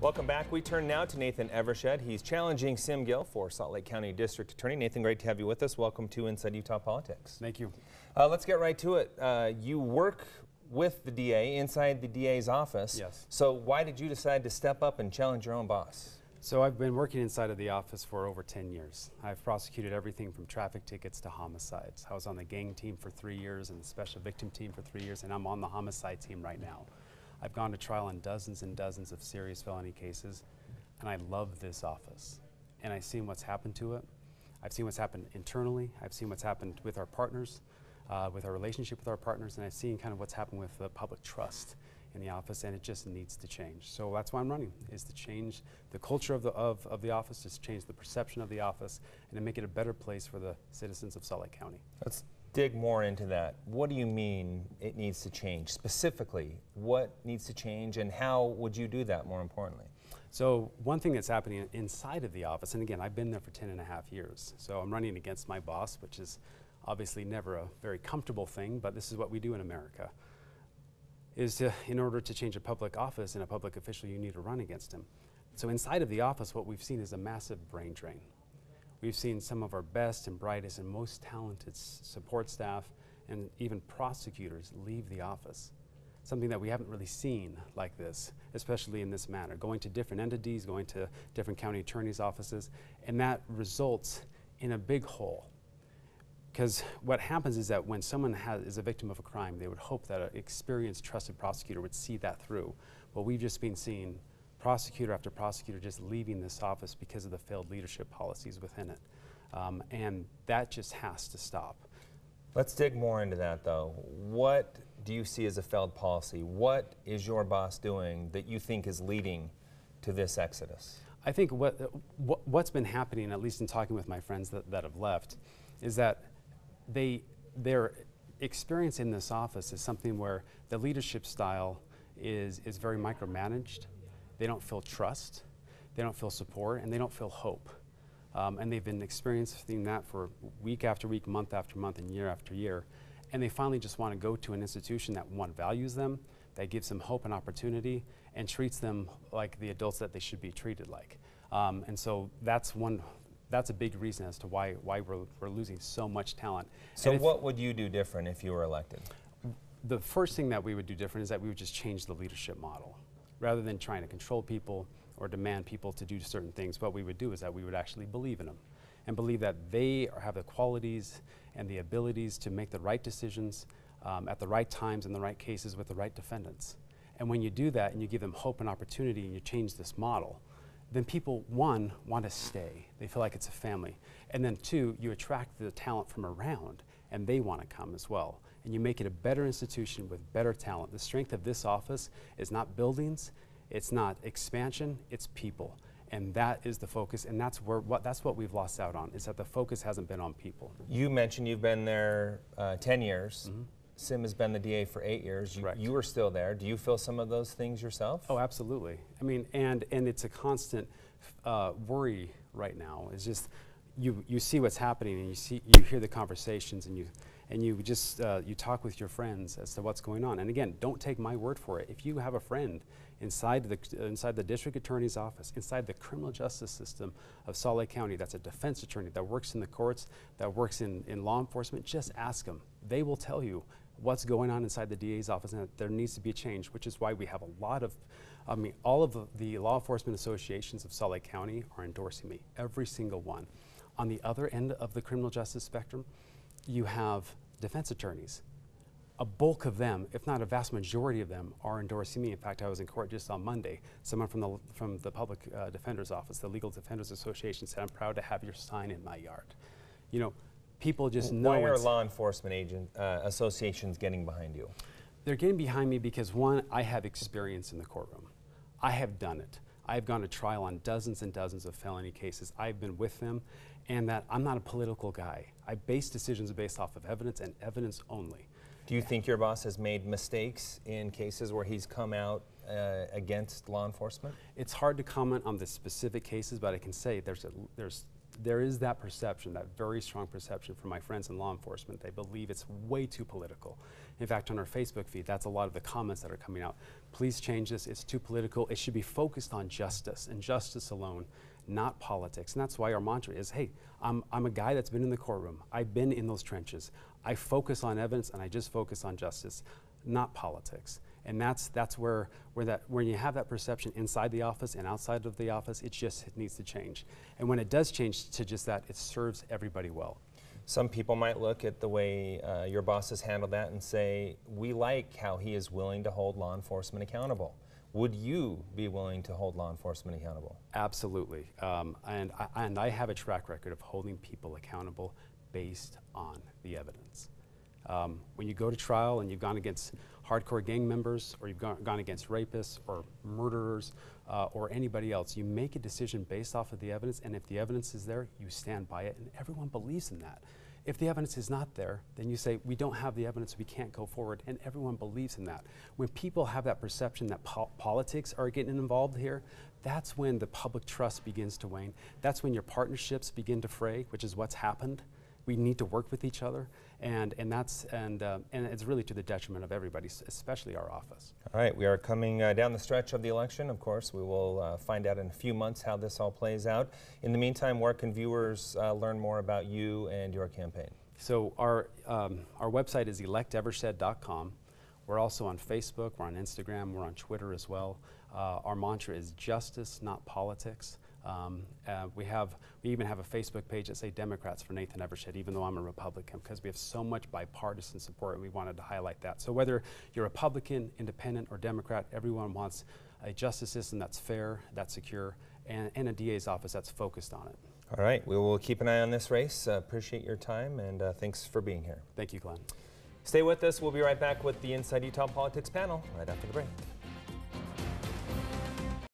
Welcome back. We turn now to Nathan Evershed. He's challenging Sim Gill for Salt Lake County District Attorney. Nathan, great to have you with us. Welcome to Inside Utah Politics. Thank you. Let's get right to it. You work with the DA inside the DA's office. Yes. So why did you decide to step up and challenge your own boss? So I've been working inside of the office for over 10 years. I've prosecuted everything from traffic tickets to homicides. I was on the gang team for 3 years and the special victim team for 3 years, and I'm on the homicide team right now. I've gone to trial on dozens and dozens of serious felony cases, and I love this office. And I've seen what's happened to it. I've seen what's happened internally. I've seen what's happened with our partners, with our relationship with our partners, and I've seen kind of what's happened with the public trust in the office, and it just needs to change. So that's why I'm running, is to change the culture of the office, just change the perception of the office, and to make it a better place for the citizens of Salt Lake County. Let's dig more into that. What do you mean it needs to change? Specifically, what needs to change, and how would you do that, more importantly? So one thing that's happening inside of the office, and again, I've been there for 10.5 years, so I'm running against my boss, which is obviously never a very comfortable thing, but this is what we do in America, is to, in order to change a public office and a public official, you need to run against him. So inside of the office, what we've seen is a massive brain drain. We've seen some of our best and brightest and most talented support staff and even prosecutors leave the office. Something that we haven't really seen like this, especially in this manner, going to different entities, going to different county attorneys' offices, and that results in a big hole. Because what happens is that when someone is a victim of a crime, they would hope that an experienced, trusted prosecutor would see that through. But we've just been seeing prosecutor after prosecutor just leaving this office because of the failed leadership policies within it. And that just has to stop. Let's dig more into that, though. What do you see as a failed policy? What is your boss doing that you think is leading to this exodus? I think what's been happening, at least in talking with my friends that have left, is that their experience in this office is something where the leadership style is very micromanaged. They don't feel trust, they don't feel support, and they don't feel hope. And they've been experiencing that for week after week, month after month, and year after year. And they finally just want to go to an institution that, one, values them, that gives them hope and opportunity, and treats them like the adults that they should be treated like. And so that's a big reason as to why we're losing so much talent. So what would you do different if you were elected? The first thing that we would do different is that we would just change the leadership model. Rather than trying to control people or demand people to do certain things, what we would do is that we would actually believe in them and believe that they have the qualities and the abilities to make the right decisions at the right times in the right cases with the right defendants. And when you do that and you give them hope and opportunity and you change this model, then people, one, want to stay. They feel like it's a family. And then two, you attract the talent from around and they want to come as well. And you make it a better institution with better talent. The strength of this office is not buildings, it's not expansion, it's people. And that is the focus, and that's what we've lost out on, is that the focus hasn't been on people. You mentioned you've been there 10 years. Mm-hmm. Sim has been the DA for 8 years. You were still there. Do you feel some of those things yourself? Oh, absolutely. I mean, and it's a constant worry right now. It's just you see what's happening, and you hear the conversations, and you just you talk with your friends as to what's going on. And again, don't take my word for it. If you have a friend inside the district attorney's office, inside the criminal justice system of Salt Lake County, that's a defense attorney that works in the courts, that works in law enforcement, just ask them. They will tell you what's going on inside the DA's office, and that there needs to be a change, which is why we have a lot of, all of the law enforcement associations of Salt Lake County are endorsing me, every single one. On the other end of the criminal justice spectrum, you have defense attorneys. A bulk of them, if not a vast majority of them, are endorsing me. In fact, I was in court just on Monday. Someone from the Public Defender's Office, the Legal Defenders Association, said, "I'm proud to have your sign in my yard." You know, people just know. Why are law enforcement associations getting behind you? They're getting behind me because, one, I have experience in the courtroom. I have done it. I've gone to trial on dozens and dozens of felony cases. I've been with them, and that I'm not a political guy. I base decisions based off of evidence and evidence only. Do you think your boss has made mistakes in cases where he's come out against law enforcement? It's hard to comment on the specific cases, but I can say there's there is that perception, that very strong perception from my friends in law enforcement. They believe it's way too political. In fact, on our Facebook feed, that's a lot of the comments that are coming out. Please change this, it's too political. It should be focused on justice and justice alone, not politics. And that's why our mantra is, hey, I'm a guy that's been in the courtroom. I've been in those trenches. I focus on evidence and I just focus on justice, not politics. And that's where when you have that perception inside the office and outside of the office, it needs to change. And when it does change to just that, it serves everybody well. Some people might look at the way your boss has handled that and say, we like how he is willing to hold law enforcement accountable. Would you be willing to hold law enforcement accountable? Absolutely. And I have a track record of holding people accountable based on the evidence. When you go to trial and you've gone against hardcore gang members, or you've gone against rapists or murderers or anybody else, you make a decision based off of the evidence, and if the evidence is there, you stand by it, and everyone believes in that. If the evidence is not there, then you say, we don't have the evidence, we can't go forward, and everyone believes in that. When people have that perception that politics are getting involved here, that's when the public trust begins to wane. That's when your partnerships begin to fray, which is what's happened. We need to work with each other, and it's really to the detriment of everybody, especially our office. All right, we are coming down the stretch of the election. Of course, we will find out in a few months how this all plays out. In the meantime, where can viewers learn more about you and your campaign? So our website is electevershed.com. We're also on Facebook, we're on Instagram, we're on Twitter as well. Our mantra is justice, not politics. We even have a Facebook page that say Democrats for Nathan Evershed, even though I'm a Republican, because we have so much bipartisan support, and we wanted to highlight that. So whether you're Republican, Independent, or Democrat, everyone wants a justice system that's fair, that's secure, and a DA's office that's focused on it. All right, we will keep an eye on this race. Appreciate your time, and thanks for being here. Thank you, Glenn. Stay with us. We'll be right back with the Inside Utah Politics panel right after the break.